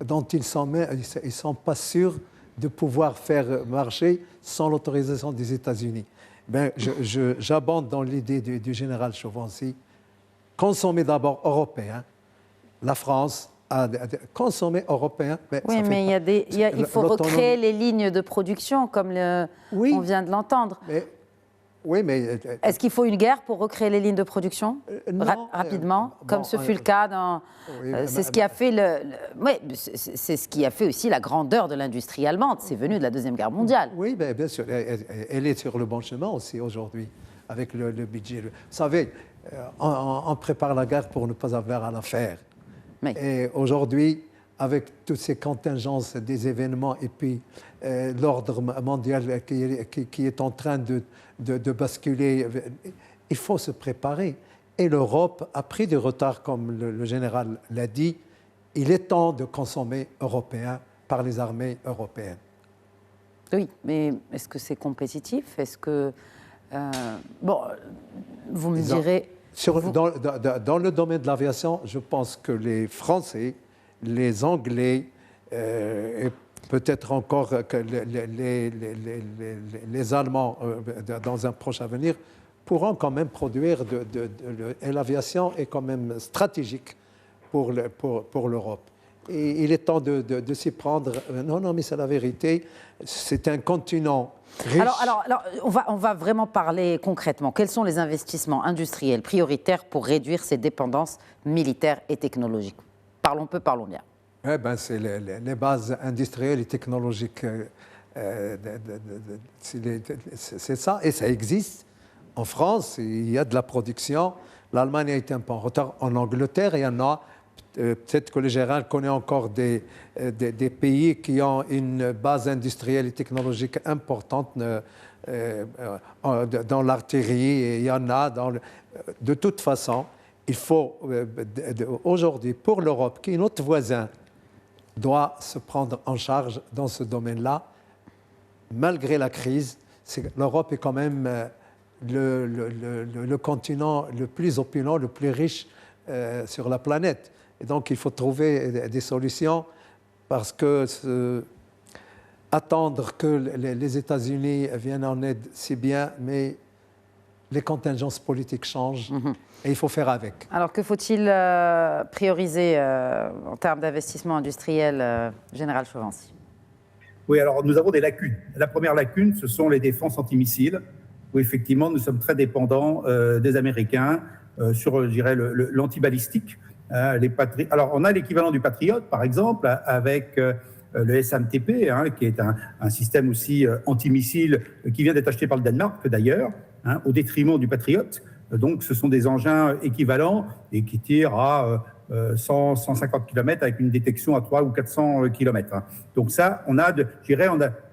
dont ils ne sont pas sûrs de pouvoir faire marcher sans l'autorisation des États-Unis. J'abonde dans l'idée du général Chauvency. Consommer d'abord européen. La France a consommé européen. Oui, mais il faut recréer les lignes de production, comme on vient de l'entendre. Oui, mais... Est-ce qu'il faut une guerre pour recréer les lignes de production rapidement, comme ce fut le cas dans... c'est ce qui a fait c'est ce qui a fait aussi la grandeur de l'industrie allemande. C'est venu de la Deuxième Guerre mondiale. Oui, bien sûr. Elle est sur le bon chemin aussi aujourd'hui, avec le budget. Vous savez, on prépare la guerre pour ne pas avoir à la faire. Oui. Et aujourd'hui, avec toutes ces contingences des événements et puis l'ordre mondial qui est en train de basculer, il faut se préparer. Et l'Europe a pris du retard, comme le général l'a dit. Il est temps de consommer européen par les armées européennes. Oui, mais est-ce que c'est compétitif? Est-ce que... bon, vous me direz... Dans le domaine de l'aviation, je pense que les Français, les Anglais, et peut-être encore que les Allemands, dans un proche avenir, pourront quand même produire, et l'aviation est quand même stratégique pour l'Europe. Et il est temps de s'y prendre. Non, mais c'est la vérité. C'est un continent riche. Alors on va vraiment parler concrètement. Quels sont les investissements industriels prioritaires pour réduire ces dépendances militaires et technologiques? Parlons peu, parlons bien. C'est les bases industrielles et technologiques. C'est ça, et ça existe. En France, il y a de la production. L'Allemagne a été un peu en retard. En Angleterre, il y en a. Peut-être que le général connaît encore des pays qui ont une base industrielle et technologique importante dans l'artillerie, et il y en a. De toute façon, il faut aujourd'hui, pour l'Europe, qui est notre voisin, doit se prendre en charge dans ce domaine-là. Malgré la crise, l'Europe est quand même le continent le plus opulent, le plus riche sur la planète. Et donc, il faut trouver des solutions parce que attendre que les États-Unis viennent en aide, c'est bien, mais les contingences politiques changent et il faut faire avec. Alors, que faut-il prioriser en termes d'investissement industriel, Général Chauvency? Oui, alors nous avons des lacunes. La première lacune, ce sont les défenses antimissiles, où effectivement nous sommes très dépendants des Américains sur, je dirais, l'antibalistique. Alors, on a l'équivalent du Patriot, par exemple, avec le SAMTP, qui est un système aussi antimissile qui vient d'être acheté par le Danemark, d'ailleurs, au détriment du Patriot. Donc, ce sont des engins équivalents et qui tirent à 150 km avec une détection à 300 ou 400 km. Donc ça, on a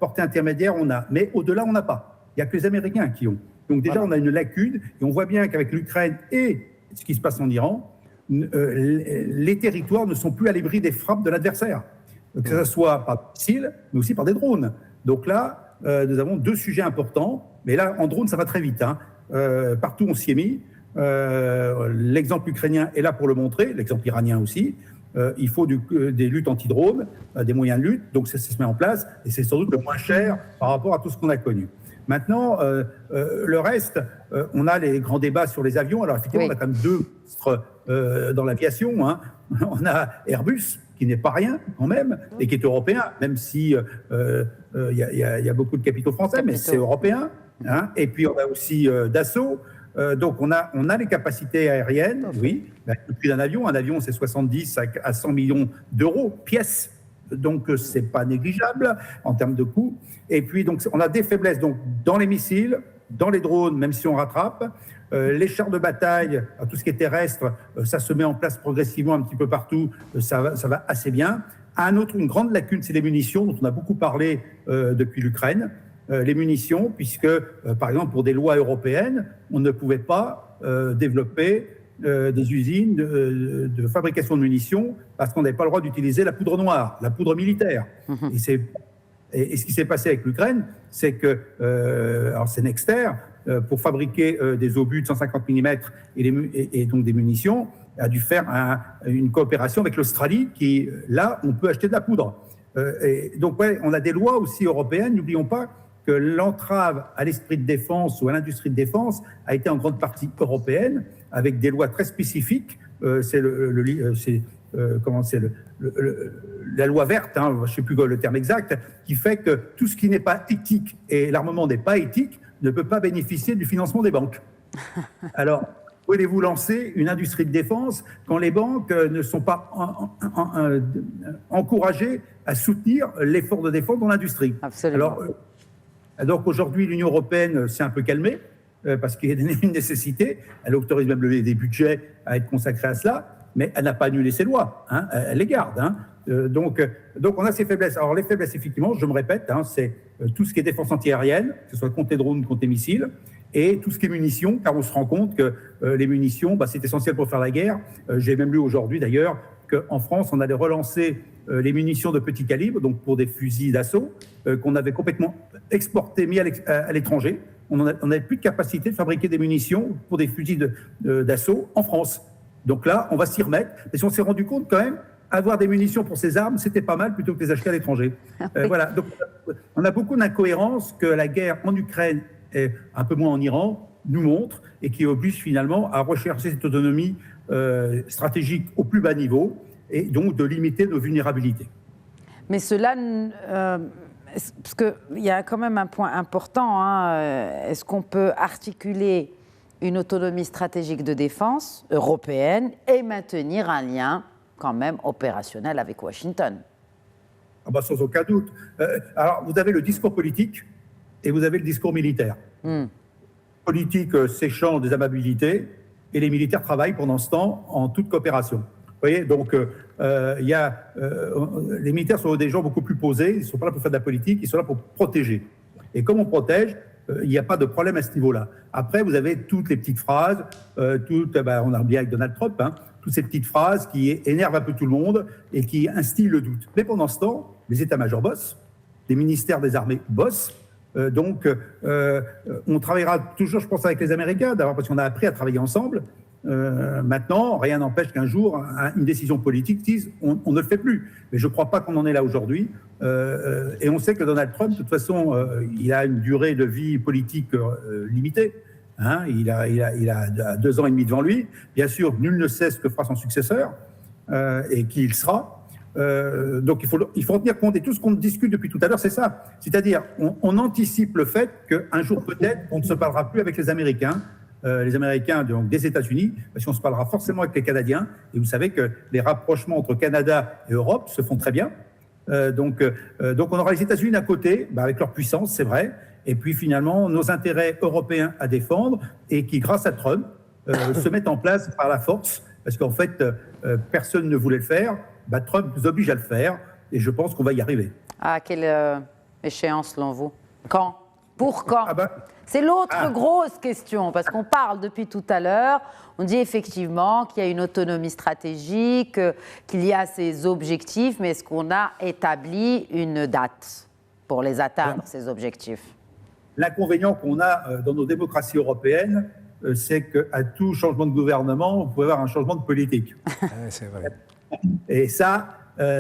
portée intermédiaire, mais au-delà, on n'a pas. Il n'y a que les Américains qui ont. Donc déjà, on a une lacune et on voit bien qu'avec l'Ukraine et ce qui se passe en Iran, les territoires ne sont plus à l'abri des frappes de l'adversaire, que ce soit par des missiles, mais aussi par des drones. Donc là, nous avons deux sujets importants, mais là, en drone, ça va très vite. Partout, on s'y est mis. L'exemple ukrainien est là pour le montrer, l'exemple iranien aussi. Il faut des luttes anti-drones, des moyens de lutte, donc ça se met en place, et c'est sans doute le moins cher par rapport à tout ce qu'on a connu. Maintenant, le reste, on a les grands débats sur les avions. Alors effectivement, on a quand même deux ministres dans l'aviation. On a Airbus, qui n'est pas rien quand même, et qui est européen, même si y a beaucoup de capitaux français, mais c'est européen. Et puis on a aussi Dassault. Donc on a les capacités aériennes, oui. Le prix d'un avion, c'est 70 à 100 millions d'euros pièce. Donc c'est pas négligeable en termes de coûts. Et puis donc on a des faiblesses donc dans les missiles, dans les drones, même si on rattrape. Les chars de bataille, tout ce qui est terrestre, ça se met en place progressivement un petit peu partout. Ça va assez bien. Une grande lacune, c'est les munitions, dont on a beaucoup parlé depuis l'Ukraine. Les munitions, puisque, par exemple, pour des lois européennes, on ne pouvait pas développer des usines de fabrication de munitions parce qu'on n'avait pas le droit d'utiliser la poudre noire, la poudre militaire. Et ce qui s'est passé avec l'Ukraine, c'est que, alors c'est Nexter, pour fabriquer des obus de 150 mm et donc des munitions, a dû faire une coopération avec l'Australie qui, là, on peut acheter de la poudre. Et donc, ouais, on a des lois aussi européennes, n'oublions pas que l'entrave à l'esprit de défense ou à l'industrie de défense a été en grande partie européenne, avec des lois très spécifiques. C'est la loi verte, je ne sais plus le terme exact, qui fait que tout ce qui n'est pas éthique, et l'armement n'est pas éthique, ne peut pas bénéficier du financement des banques. Alors, pouvez-vous lancer une industrie de défense quand les banques ne sont pas encouragées à soutenir l'effort de défense dans l'industrie? Absolument. Donc aujourd'hui, l'Union européenne s'est un peu calmée parce qu'il y a une nécessité. Elle autorise même des budgets à être consacrés à cela, mais elle n'a pas annulé ses lois. Elle les garde. Donc on a ces faiblesses. Alors les faiblesses, effectivement, je me répète, c'est tout ce qui est défense antiaérienne, que ce soit contre les drones, contre les missiles, et tout ce qui est munitions, car on se rend compte que les munitions, c'est essentiel pour faire la guerre. J'ai même lu aujourd'hui, d'ailleurs, qu'en France, on allait relancer les munitions de petit calibre, donc pour des fusils d'assaut, qu'on avait complètement exportées, mis à l'étranger. On n'avait plus de capacité de fabriquer des munitions pour des fusils d'assaut en France. Donc là, on va s'y remettre. Et si on s'est rendu compte quand même, avoir des munitions pour ces armes, c'était pas mal plutôt que les acheter à l'étranger. Voilà. Donc on a beaucoup d'incohérences que la guerre en Ukraine et un peu moins en Iran nous montre et qui oblige finalement à rechercher cette autonomie stratégique au plus bas niveau et donc de limiter nos vulnérabilités. Mais cela, parce qu'il y a quand même un point important, est-ce qu'on peut articuler une autonomie stratégique de défense européenne et maintenir un lien quand même opérationnel avec Washington? Sans aucun doute. Alors, vous avez le discours politique et vous avez le discours militaire. Le politique s'échange des amabilités et les militaires travaillent pendant ce temps en toute coopération. voyez, donc les militaires sont des gens beaucoup plus posés, ils ne sont pas là pour faire de la politique, ils sont là pour protéger. Et comme on protège, il n'y a pas de problème à ce niveau-là. Après, vous avez toutes les petites phrases, on a bien avec Donald Trump, toutes ces petites phrases qui énervent un peu tout le monde et qui instillent le doute. Mais pendant ce temps, les états-majors bossent, les ministères des armées bossent. On travaillera toujours, je pense, avec les Américains, d'abord parce qu'on a appris à travailler ensemble. Maintenant, rien n'empêche qu'un jour, une décision politique dise on ne le fait plus. Mais je ne crois pas qu'on en est là aujourd'hui. Et on sait que Donald Trump, de toute façon, il a une durée de vie politique limitée. Il a 2 ans et demi devant lui. Bien sûr, nul ne sait ce que fera son successeur et qui il sera. Donc il faut en tenir compte. Et tout ce qu'on discute depuis tout à l'heure, c'est ça. C'est-à-dire, on anticipe le fait qu'un jour peut-être, on ne se parlera plus avec les Américains donc, des États-Unis, parce qu'on se parlera forcément avec les Canadiens. Et vous savez que les rapprochements entre Canada et Europe se font très bien. Donc on aura les États-Unis d'un côté, avec leur puissance, c'est vrai, et puis finalement nos intérêts européens à défendre, et qui, grâce à Trump, se mettent en place par la force, parce qu'en fait, personne ne voulait le faire. Trump nous oblige à le faire, et je pense qu'on va y arriver. À quelle échéance, selon vous? Quand? Pour quand? C'est l'autre grosse question, parce qu'on parle depuis tout à l'heure, on dit effectivement qu'il y a une autonomie stratégique, qu'il y a ces objectifs, mais est-ce qu'on a établi une date pour les atteindre, ces objectifs? L'inconvénient qu'on a dans nos démocraties européennes, c'est qu'à tout changement de gouvernement, vous pouvez avoir un changement de politique. C'est vrai. Et ça,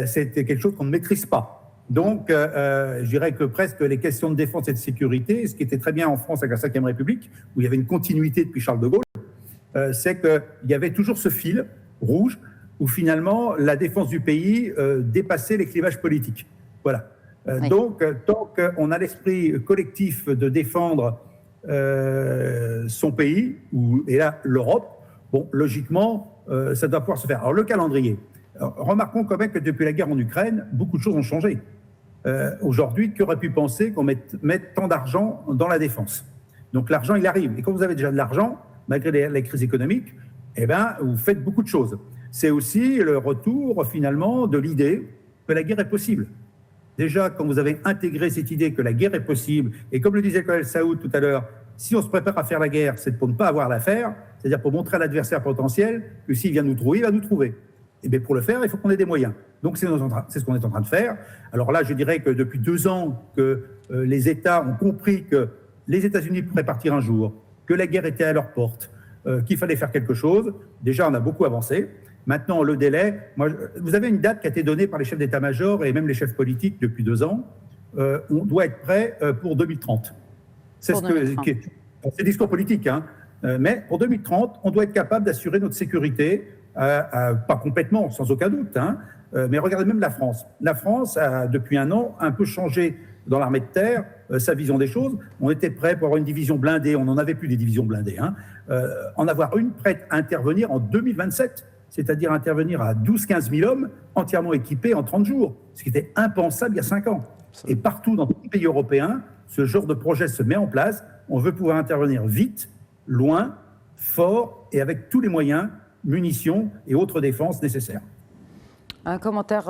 c'est quelque chose qu'on ne maîtrise pas. Donc, je dirais que presque les questions de défense et de sécurité, ce qui était très bien en France avec la Ve République, où il y avait une continuité depuis Charles de Gaulle, c'est qu'il y avait toujours ce fil rouge où finalement la défense du pays dépassait les clivages politiques. Voilà. Oui. Donc, tant qu'on a l'esprit collectif de défendre son pays, et là l'Europe, bon, logiquement, ça doit pouvoir se faire. Alors, le calendrier. Alors, remarquons quand même que depuis la guerre en Ukraine, beaucoup de choses ont changé. Aujourd'hui, qui aurait pu penser qu'on mette tant d'argent dans la défense? Donc l'argent, il arrive. Et quand vous avez déjà de l'argent, malgré les crises économiques, vous faites beaucoup de choses. C'est aussi le retour, finalement, de l'idée que la guerre est possible. Déjà, quand vous avez intégré cette idée que la guerre est possible, et comme le disait le colonel Saoud tout à l'heure, si on se prépare à faire la guerre, c'est pour ne pas avoir l'affaire, c'est-à-dire pour montrer à l'adversaire potentiel que s'il vient nous trouver, il va nous trouver. Et bien pour le faire, il faut qu'on ait des moyens. Donc c'est ce qu'on est en train de faire. Alors là, je dirais que depuis 2 ans que les États ont compris que les États-Unis pourraient partir un jour, que la guerre était à leur porte, qu'il fallait faire quelque chose. Déjà, on a beaucoup avancé. Maintenant, le délai, vous avez une date qui a été donnée par les chefs d'état-major et même les chefs politiques depuis 2 ans. On doit être prêt pour 2030. C'est c'est discours politique, mais pour 2030, on doit être capable d'assurer notre sécurité. Pas complètement, sans aucun doute, mais regardez même la France. La France a, depuis 1 an, un peu changé dans l'armée de terre sa vision des choses. On était prêt pour avoir une division blindée, on n'en avait plus des divisions blindées, en avoir une prête à intervenir en 2027, c'est-à-dire intervenir à 12-15 000 hommes entièrement équipés en 30 jours, ce qui était impensable il y a 5 ans. Et partout dans tous les pays européens, ce genre de projet se met en place. On veut pouvoir intervenir vite, loin, fort et avec tous les moyens, munitions et autres défenses nécessaires. Un commentaire,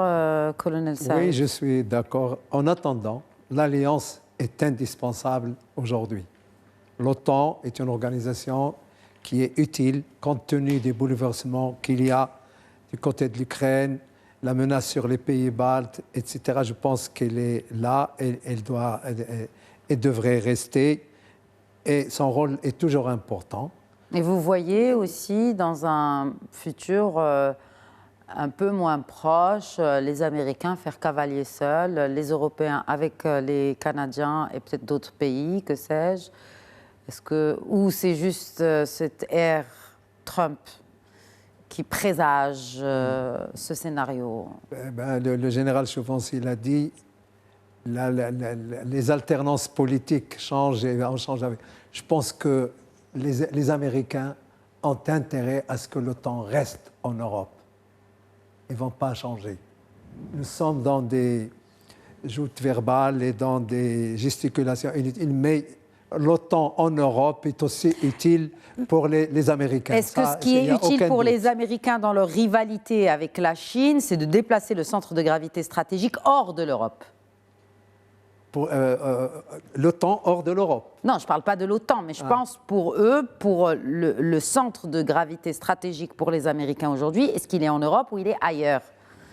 colonel Saïd? Oui, je suis d'accord. En attendant, l'Alliance est indispensable aujourd'hui. L'OTAN est une organisation qui est utile compte tenu des bouleversements qu'il y a du côté de l'Ukraine, la menace sur les pays baltes, etc. Je pense qu'elle est là, elle devrait rester et son rôle est toujours important. Et vous voyez aussi dans un futur un peu moins proche les Américains faire cavalier seul, les Européens avec les Canadiens et peut-être d'autres pays, que sais-je? Ou c'est juste cette ère Trump qui présage ce scénario? Le général Chauvency l'a dit, les alternances politiques changent et on change avec. Je pense que les Américains ont intérêt à ce que l'OTAN reste en Europe. Ils ne vont pas changer. Nous sommes dans des joutes verbales et dans des gesticulations inutiles, mais l'OTAN en Europe est aussi utile pour les Américains. Est-ce que ce qui est utile pour les Américains dans leur rivalité avec la Chine, c'est de déplacer le centre de gravité stratégique hors de l'Europe? L'OTAN hors de l'Europe. Non, je ne parle pas de l'OTAN, mais je pense pour eux, pour le centre de gravité stratégique pour les Américains aujourd'hui, est-ce qu'il est en Europe ou il est ailleurs?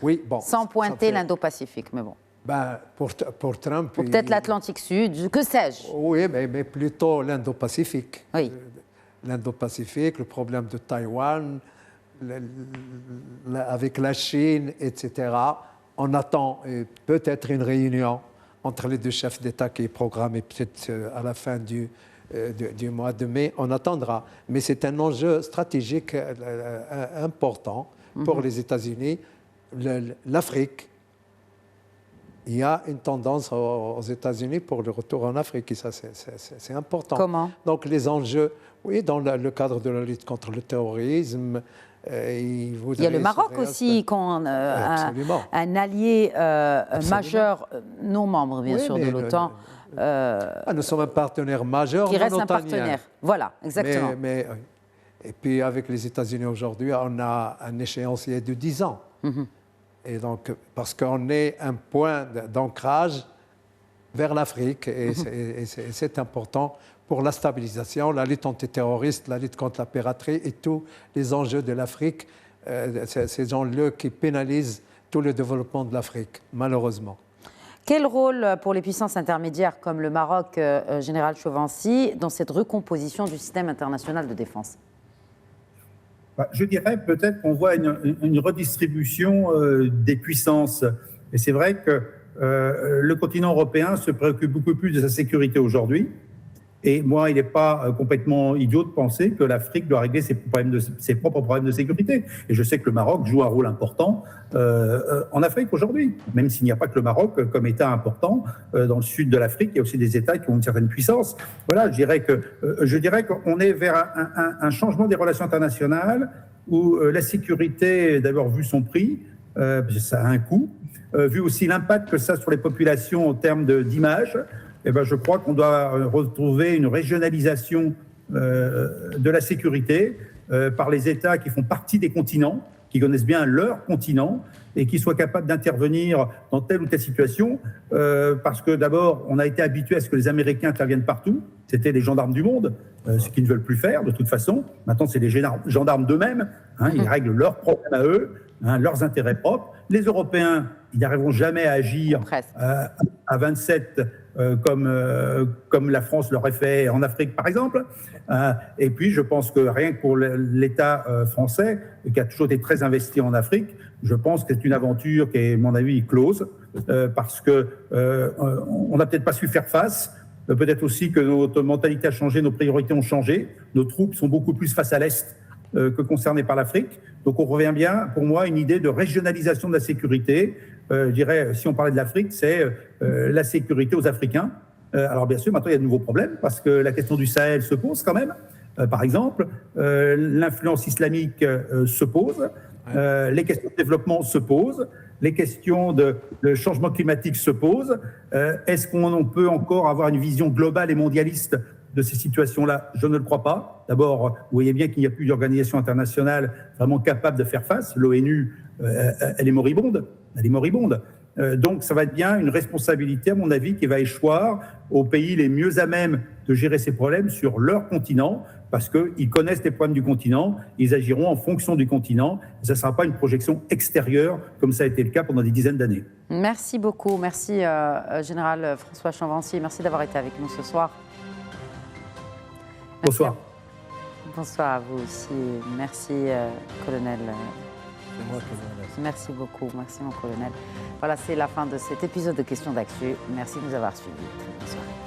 Oui, bon. Sans pointer l'Indo-Pacifique, mais bon. Ben, pour Trump... Ou peut-être l'Atlantique Sud, que sais-je? Oui, mais plutôt l'Indo-Pacifique. Oui. L'Indo-Pacifique, le problème de Taïwan, avec la Chine, etc. On attend peut-être une réunion entre les deux chefs d'État qui est programmée peut-être à la fin du mois de mai. On attendra. Mais c'est un enjeu stratégique important pour les États-Unis. L'Afrique, il y a une tendance aux États-Unis pour le retour en Afrique, et ça, c'est important. Comment? Donc, les enjeux, oui, dans le cadre de la lutte contre le terrorisme. Il y a le Maroc aussi, un allié majeur, non membre, bien sûr, de l'OTAN. Nous sommes un partenaire majeur. Qui reste un partenaire. Voilà, exactement. Et puis, avec les États-Unis aujourd'hui, on a un échéancier de 10 ans. Et donc, parce qu'on est un point d'ancrage vers l'Afrique, et c'est important pour la stabilisation, la lutte antiterroriste, la lutte contre la piraterie et tous les enjeux de l'Afrique, ces enjeux qui pénalisent tout le développement de l'Afrique, malheureusement. Quel rôle pour les puissances intermédiaires comme le Maroc, Général Chauvency, dans cette recomposition du système international de défense? Je dirais peut-être qu'on voit une redistribution des puissances. Et c'est vrai que le continent européen se préoccupe beaucoup plus de sa sécurité aujourd'hui. Et moi, il n'est pas complètement idiot de penser que l'Afrique doit régler ses propres problèmes de sécurité. Et je sais que le Maroc joue un rôle important en Afrique aujourd'hui, même s'il n'y a pas que le Maroc comme État important. Dans le sud de l'Afrique, il y a aussi des États qui ont une certaine puissance. Voilà, je dirais qu'on est vers un changement des relations internationales où la sécurité, d'abord, vu son prix, ça a un coût, vu aussi l'impact que ça a sur les populations en termes d'image. Eh bien, je crois qu'on doit retrouver une régionalisation de la sécurité par les États qui font partie des continents, qui connaissent bien leur continent et qui soient capables d'intervenir dans telle ou telle situation. Parce que d'abord, on a été habitué à ce que les Américains interviennent partout. C'était les gendarmes du monde, ce qu'ils ne veulent plus faire de toute façon. Maintenant, c'est les gendarmes d'eux-mêmes. Ils règlent leurs problèmes à eux, leurs intérêts propres. Les Européens, ils n'arriveront jamais à agir à 27 comme la France l'aurait fait en Afrique, par exemple. Et puis, je pense que rien que pour l'État français, qui a toujours été très investi en Afrique, je pense que c'est une aventure qui est, à mon avis, close, parce qu'on n'a peut-être pas su faire face. Peut-être aussi que notre mentalité a changé, nos priorités ont changé. Nos troupes sont beaucoup plus face à l'Est que concernées par l'Afrique. Donc, on revient bien, pour moi, à une idée de régionalisation de la sécurité. Je dirais, si on parlait de l'Afrique, c'est la sécurité aux Africains. Alors, bien sûr, maintenant, il y a de nouveaux problèmes parce que la question du Sahel se pose quand même. Par exemple, l'influence islamique se pose, les questions de développement se posent, les questions de changement climatique se posent. Est-ce qu'on peut encore avoir une vision globale et mondialiste de ces situations-là? Je ne le crois pas. D'abord, vous voyez bien qu'il n'y a plus d'organisation internationale vraiment capable de faire face. L'ONU, elle est moribonde. Elle est moribonde. Donc, ça va être bien une responsabilité, à mon avis, qui va échoir aux pays les mieux à même de gérer ces problèmes sur leur continent, parce qu'ils connaissent les problèmes du continent, ils agiront en fonction du continent. Et ça ne sera pas une projection extérieure, comme ça a été le cas pendant des dizaines d'années. Merci beaucoup. Merci, Général François Chauvency. Merci d'avoir été avec nous ce soir. Bonsoir. Bonsoir à vous aussi. Merci, colonel. C'est moi qui vous remercie. Merci beaucoup. Merci, mon colonel. Voilà, c'est la fin de cet épisode de Questions d'Actu. Merci de nous avoir suivis. Très bonne soirée.